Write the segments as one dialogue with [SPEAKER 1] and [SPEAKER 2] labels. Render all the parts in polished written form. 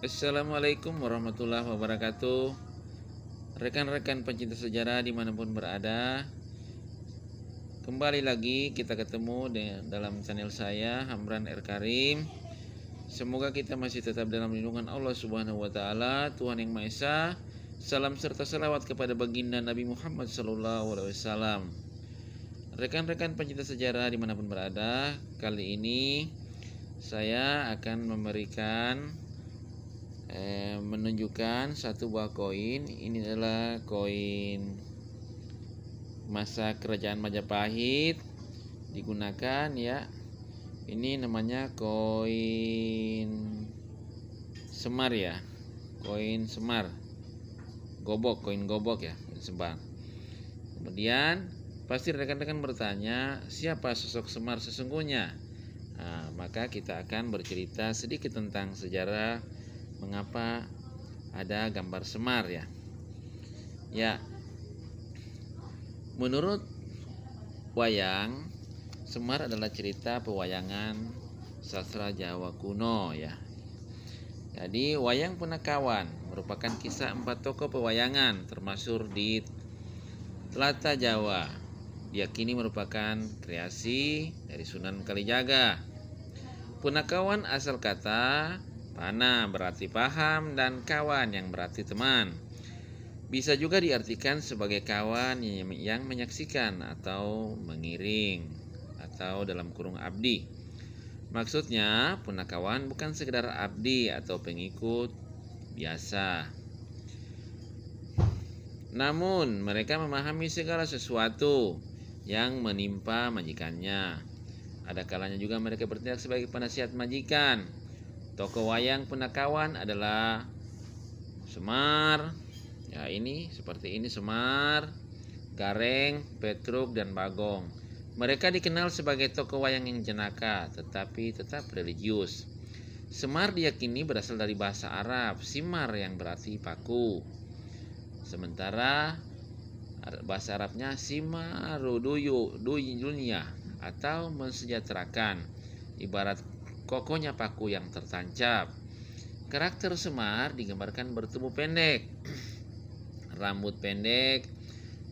[SPEAKER 1] Assalamualaikum warahmatullahi wabarakatuh. Rekan-rekan pencinta sejarah dimanapun berada, kembali lagi kita ketemu dalam channel saya, Hamran R. Karim. Semoga kita masih tetap dalam lindungan Allah Subhanahu wa Ta'ala, Tuhan yang Maha Esa. Salam serta salawat kepada baginda Nabi Muhammad SAW. Rekan-rekan pencinta sejarah dimanapun berada, kali ini saya akan menunjukkan satu buah koin. Ini adalah koin masa kerajaan Majapahit digunakan ya. Ini namanya koin Semar ya. Koin Semar. Koin gobok ya, koin Semar. Kemudian pasti rekan-rekan bertanya, siapa sosok Semar sesungguhnya? Nah, maka kita akan bercerita sedikit tentang sejarah mengapa ada gambar Semar ya. Ya, menurut wayang, Semar adalah cerita pewayangan sastra Jawa kuno ya. Jadi wayang Punakawan merupakan kisah 4 tokoh pewayangan termasuk di Tlatah Jawa. Diyakini merupakan kreasi dari Sunan Kalijaga. Punakawan asal kata pana berarti paham dan kawan yang berarti teman. Bisa juga diartikan sebagai kawan yang menyaksikan atau mengiring atau dalam kurung abdi. Maksudnya punakawan bukan sekedar abdi atau pengikut biasa. Namun mereka memahami segala sesuatu yang menimpa majikannya. Ada kalanya juga mereka bertindak sebagai penasihat majikan. Tokoh wayang Punakawan adalah Semar. Ya, ini seperti ini Semar, Gareng, Petruk, dan Bagong. Mereka dikenal sebagai tokoh wayang yang jenaka, tetapi tetap religius. Semar diyakini berasal dari bahasa Arab, simar yang berarti paku. Sementara bahasa Arabnya dunia atau mensejahterakan, ibarat kokohnya paku yang tertancap. Karakter Semar digambarkan bertubuh pendek, rambut pendek,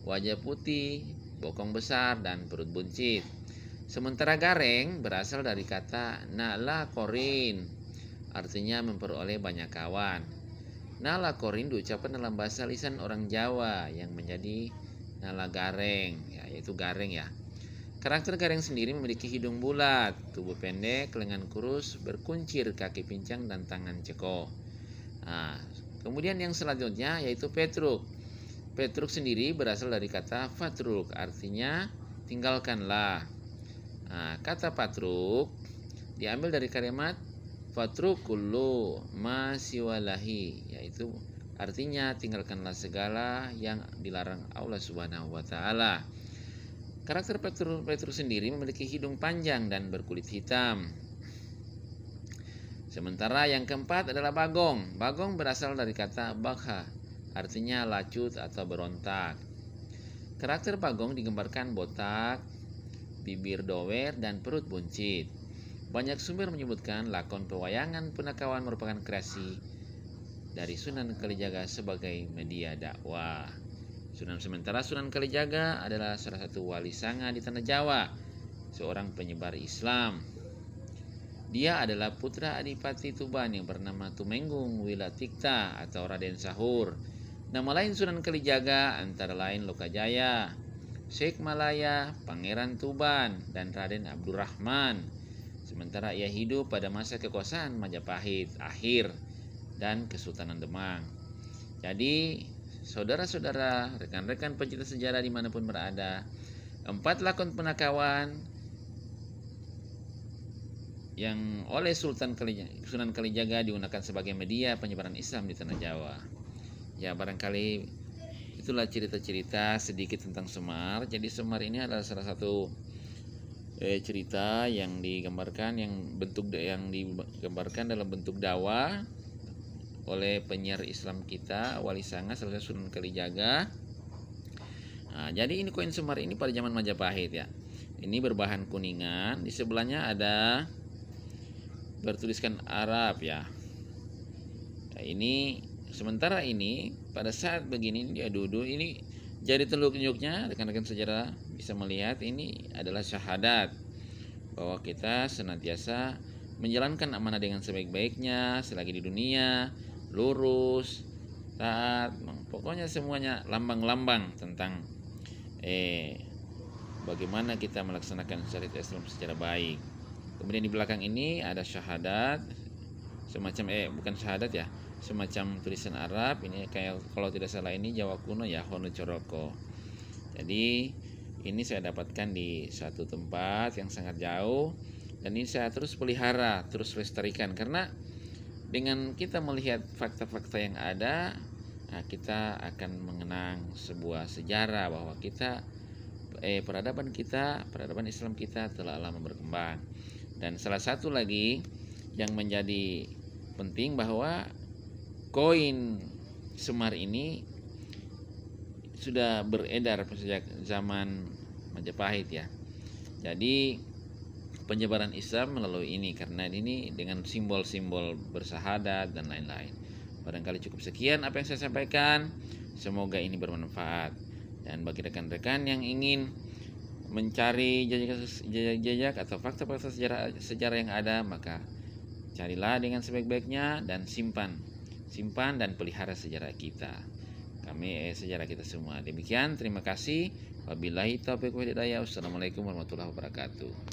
[SPEAKER 1] wajah putih, bokong besar, dan perut buncit. Sementara Gareng berasal dari kata nala korin, artinya memperoleh banyak kawan. Nala korin diucapkan dalam bahasa lisan orang Jawa yang menjadi nala gareng, yaitu gareng ya. Karakter Gareng sendiri memiliki hidung bulat, tubuh pendek, lengan kurus, berkuncir, kaki pincang, dan tangan ceko. Nah, kemudian yang selanjutnya yaitu Petruk. Petruk sendiri berasal dari kata fatruk, artinya tinggalkanlah. Nah, kata patruk diambil dari kalimat fatruk kullu ma siwalahi, yaitu artinya tinggalkanlah segala yang dilarang Allah Subhanahu wa Ta'ala. Karakter Petruk sendiri memiliki hidung panjang dan berkulit hitam. Sementara yang keempat adalah Bagong. Bagong berasal dari kata bagha, artinya lacut atau berontak. Karakter Bagong digambarkan botak, bibir dower, dan perut buncit. Banyak sumber menyebutkan lakon pewayangan Punakawan merupakan kreasi dari Sunan Kalijaga sebagai media dakwah. Sementara Sunan Kalijaga adalah salah satu wali sanga di tanah Jawa, seorang penyebar Islam. Dia adalah putra Adipati Tuban yang bernama Tumenggung Wilatikta atau Raden Sahur. Nama lain Sunan Kalijaga antara lain Lokajaya, Syekh Malaya, Pangeran Tuban, dan Raden Abdurrahman. Sementara ia hidup pada masa kekuasaan Majapahit akhir dan Kesultanan Demak. Jadi saudara-saudara, rekan-rekan pencinta sejarah dimanapun berada, 4 lakon Punakawan yang oleh Sunan Kalijaga digunakan sebagai media penyebaran Islam di tanah Jawa. Ya, barangkali itulah cerita-cerita sedikit tentang Semar. Jadi Semar ini adalah salah satu cerita yang digambarkan dalam bentuk dakwah oleh penyiar Islam kita, wali sanga salah satu Sunan Kalijaga. Nah, jadi ini koin Semar ini pada zaman Majapahit ya. Ini berbahan kuningan, di sebelahnya ada bertuliskan Arab ya. ini sementara ini pada saat begini dia duduk, ini jari telunjuknya rekan-rekan sejarah bisa melihat ini adalah syahadat bahwa kita senantiasa menjalankan amanah dengan sebaik-baiknya selagi di dunia, lurus, taat, pokoknya semuanya lambang-lambang tentang bagaimana kita melaksanakan syariat Islam secara baik. Kemudian di belakang ini ada syahadat, semacam bukan syahadat ya, semacam tulisan Arab. Ini kayak kalau tidak salah ini Jawa kuno ya, Hono Coroko. Jadi ini saya dapatkan di satu tempat yang sangat jauh, dan ini saya terus pelihara, terus lestarikan, karena dengan kita melihat fakta-fakta yang ada, kita akan mengenang sebuah sejarah bahwa kita peradaban Islam kita telah lama berkembang. Dan salah satu lagi yang menjadi penting bahwa koin Semar ini sudah beredar sejak zaman Majapahit ya. Jadi penyebaran Islam melalui ini, karena ini dengan simbol-simbol bersahadat dan lain-lain. Barangkali cukup sekian apa yang saya sampaikan. Semoga ini bermanfaat. Dan bagi rekan-rekan yang ingin mencari jejak atau fakta-fakta sejarah yang ada, maka carilah dengan sebaik-baiknya dan simpan dan pelihara sejarah kita. Sejarah kita semua. Demikian, terima kasih. Wabillahi taufiq wal hidayah. Wassalamualaikum warahmatullahi wabarakatuh.